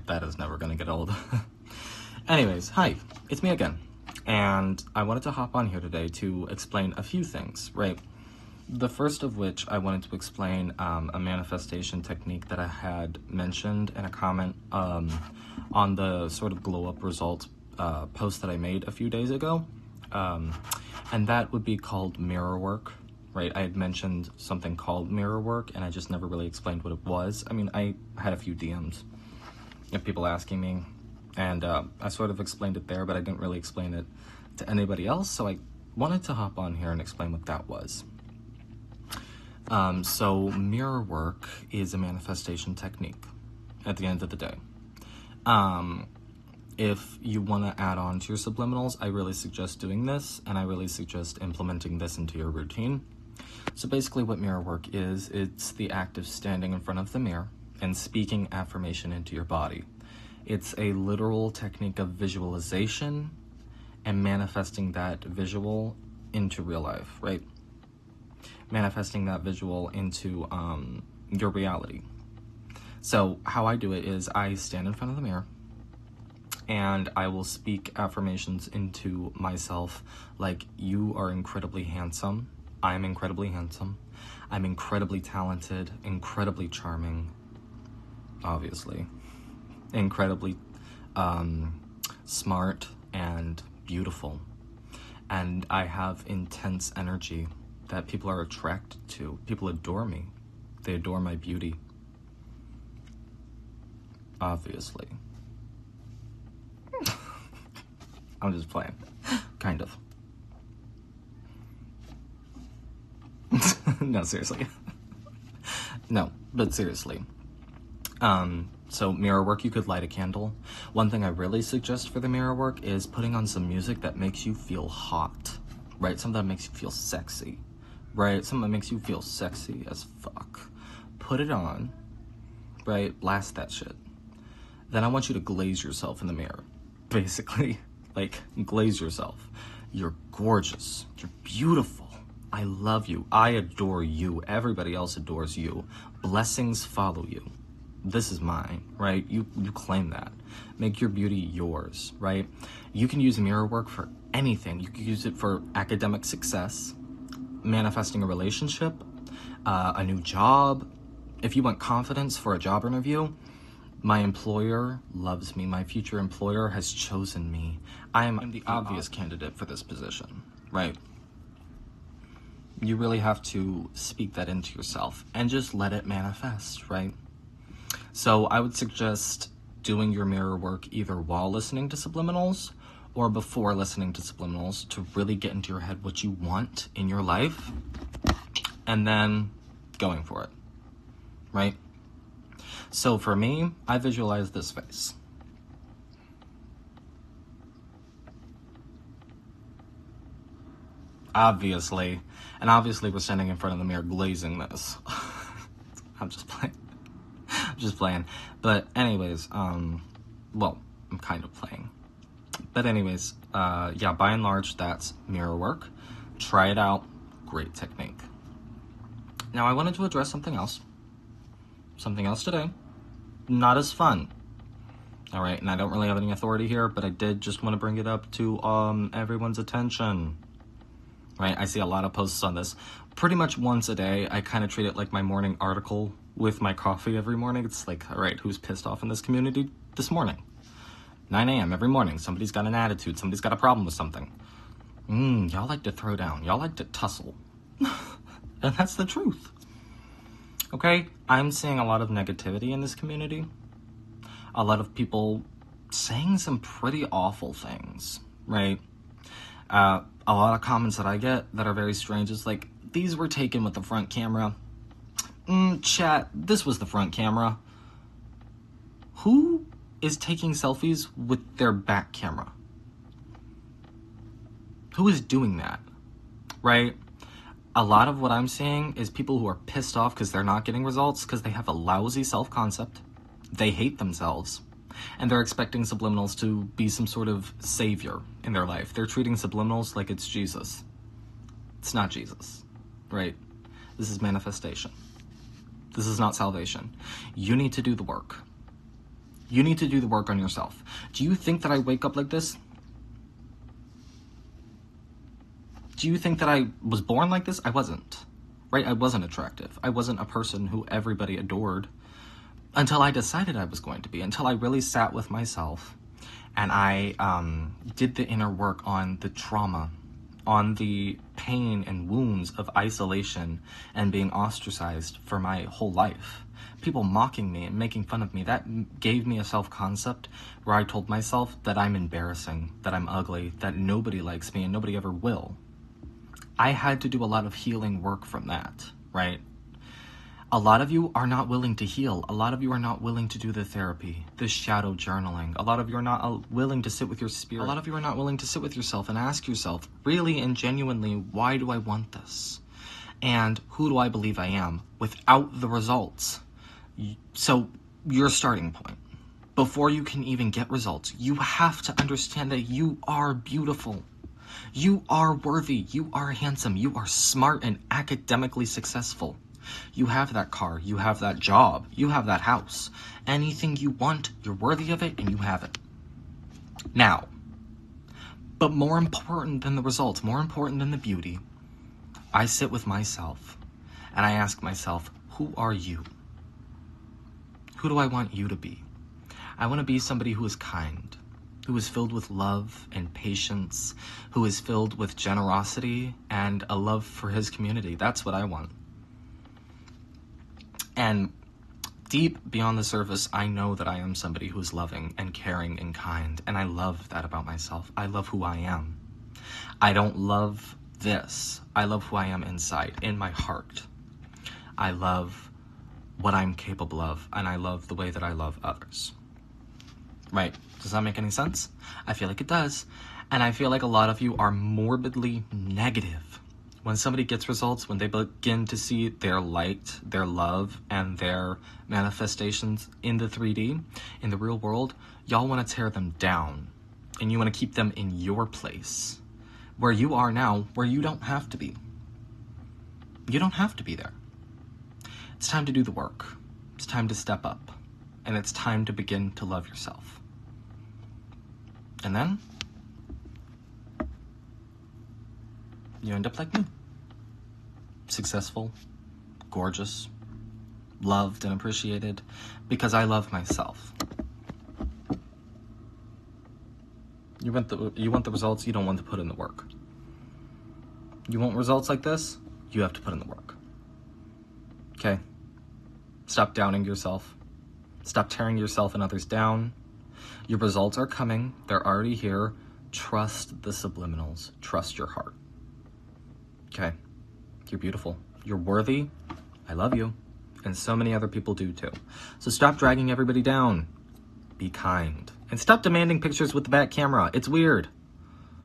That is never gonna get old. Anyways, hi, it's me again. And I wanted to hop on here today to explain a few things, right? The first of which I wanted to explain a manifestation technique that I had mentioned in a comment on the sort of glow up results post that I made a few days ago. And that would be called mirror work, right? I had mentioned something called mirror work and I just never really explained what it was. I mean, I had a few DMs of people asking me, and I sort of explained it there, but I didn't really explain it to anybody else, so I wanted to hop on here and explain what that was. So mirror work is a manifestation technique at the end of the day. If you want to add on to your subliminals, I really suggest doing this, and I really suggest implementing this into your routine. So basically what mirror work is, it's the act of standing in front of the mirror and speaking affirmation into your body. It's a literal technique of visualization and manifesting that visual into real life, right? Manifesting that visual into your reality. So how I do it is I stand in front of the mirror and I will speak affirmations into myself like, you are incredibly handsome, I'm incredibly handsome, I'm incredibly talented, incredibly charming, obviously, incredibly smart and beautiful, and I have intense energy that people are attracted to. People adore me. They adore my beauty. Obviously. I'm just playing. Kind of. No, seriously. No, but seriously. So mirror work, you could light a candle. One thing I really suggest for the mirror work is putting on some music that makes you feel hot, right? Something that makes you feel sexy, right? Something that makes you feel sexy as fuck. Put it on, right? Blast that shit. Then I want you to glaze yourself in the mirror, basically. Like, glaze yourself. You're gorgeous. You're beautiful. I love you. I adore you. Everybody else adores you. Blessings follow you. This is mine, right? You claim that. Make your beauty yours, right? You can use mirror work for anything. You can use it for academic success, manifesting a relationship, a new job. If you want confidence for a job interview, my employer loves me. My future employer has chosen me. I'm the obvious candidate for this position, right? You really have to speak that into yourself and just let it manifest, right? So I would suggest doing your mirror work either while listening to subliminals or before listening to subliminals to really get into your head what you want in your life and then going for it, right? So for me, I visualize this face. Obviously, and obviously we're standing in front of the mirror glazing this. I'm just playing. I'm just playing. But anyways, well, I'm kind of playing. But anyways, yeah, by and large, that's mirror work. Try it out. Great technique. Now I wanted to address something else. Something else today. Not as fun. All right, and I don't really have any authority here, but I did just want to bring it up to everyone's attention. Right, I see a lot of posts on this. Pretty much once a day, I kind of treat it like my morning article with my coffee every morning. It's like, all right, who's pissed off in this community this morning? 9 a.m. every morning, somebody's got an attitude, somebody's got a problem with something. Y'all like to throw down, y'all like to tussle. And that's the truth. Okay, I'm seeing a lot of negativity in this community. A lot of people saying some pretty awful things, right? A lot of comments that I get that are very strange is like, these were taken with the front camera. Chat, this was the front camera. Who is taking selfies with their back camera? Who is doing that, right? A lot of what I'm seeing is people who are pissed off because they're not getting results because they have a lousy self-concept. They hate themselves. And they're expecting subliminals to be some sort of savior in their life. They're treating subliminals like it's Jesus. It's not Jesus, right? This is manifestation. This is not salvation. You need to do the work. You need to do the work on yourself. Do you think that I wake up like this? Do you think that I was born like this? I wasn't, right? I wasn't attractive. I wasn't a person who everybody adored until I decided I was going to be, until I really sat with myself and I did the inner work on the trauma, on the pain and wounds of isolation and being ostracized for my whole life. People mocking me and making fun of me, that gave me a self-concept where I told myself that I'm embarrassing, that I'm ugly, that nobody likes me and nobody ever will. I had to do a lot of healing work from that, right? A lot of you are not willing to heal. A lot of you are not willing to do the therapy, the shadow journaling. A lot of you are not willing to sit with your spirit. A lot of you are not willing to sit with yourself and ask yourself, really and genuinely, why do I want this? And who do I believe I am without the results? So your starting point, before you can even get results, you have to understand that you are beautiful. You are worthy. You are handsome. You are smart and academically successful. You have that car. You have that job. You have that house. Anything you want, you're worthy of it and you have it. Now, but more important than the results, more important than the beauty, I sit with myself and I ask myself, who are you? Who do I want you to be? I want to be somebody who is kind, who is filled with love and patience, who is filled with generosity and a love for his community. That's what I want. And deep beyond the surface, I know that I am somebody who is loving and caring and kind, and I love that about myself. I love who I am. I don't love this. I love who I am inside, in my heart. I love what I'm capable of, and I love the way that I love others. Right? Does that make any sense? I feel like it does. And I feel like a lot of you are morbidly negative. When somebody gets results, when they begin to see their light, their love, and their manifestations in the 3D, in the real world, y'all want to tear them down. And you want to keep them in your place, where you are now, where you don't have to be. You don't have to be there. It's time to do the work. It's time to step up. And it's time to begin to love yourself. And then you end up like me. Successful, gorgeous, loved and appreciated, because I love myself. You want the results, you don't want to put in the work. You want results like this, you have to put in the work. Okay? Stop downing yourself. Stop tearing yourself and others down. Your results are coming. They're already here. Trust the subliminals. Trust your heart. Okay? You're beautiful. You're worthy. I love you. And so many other people do too. So stop dragging everybody down. Be kind. And stop demanding pictures with the back camera. It's weird.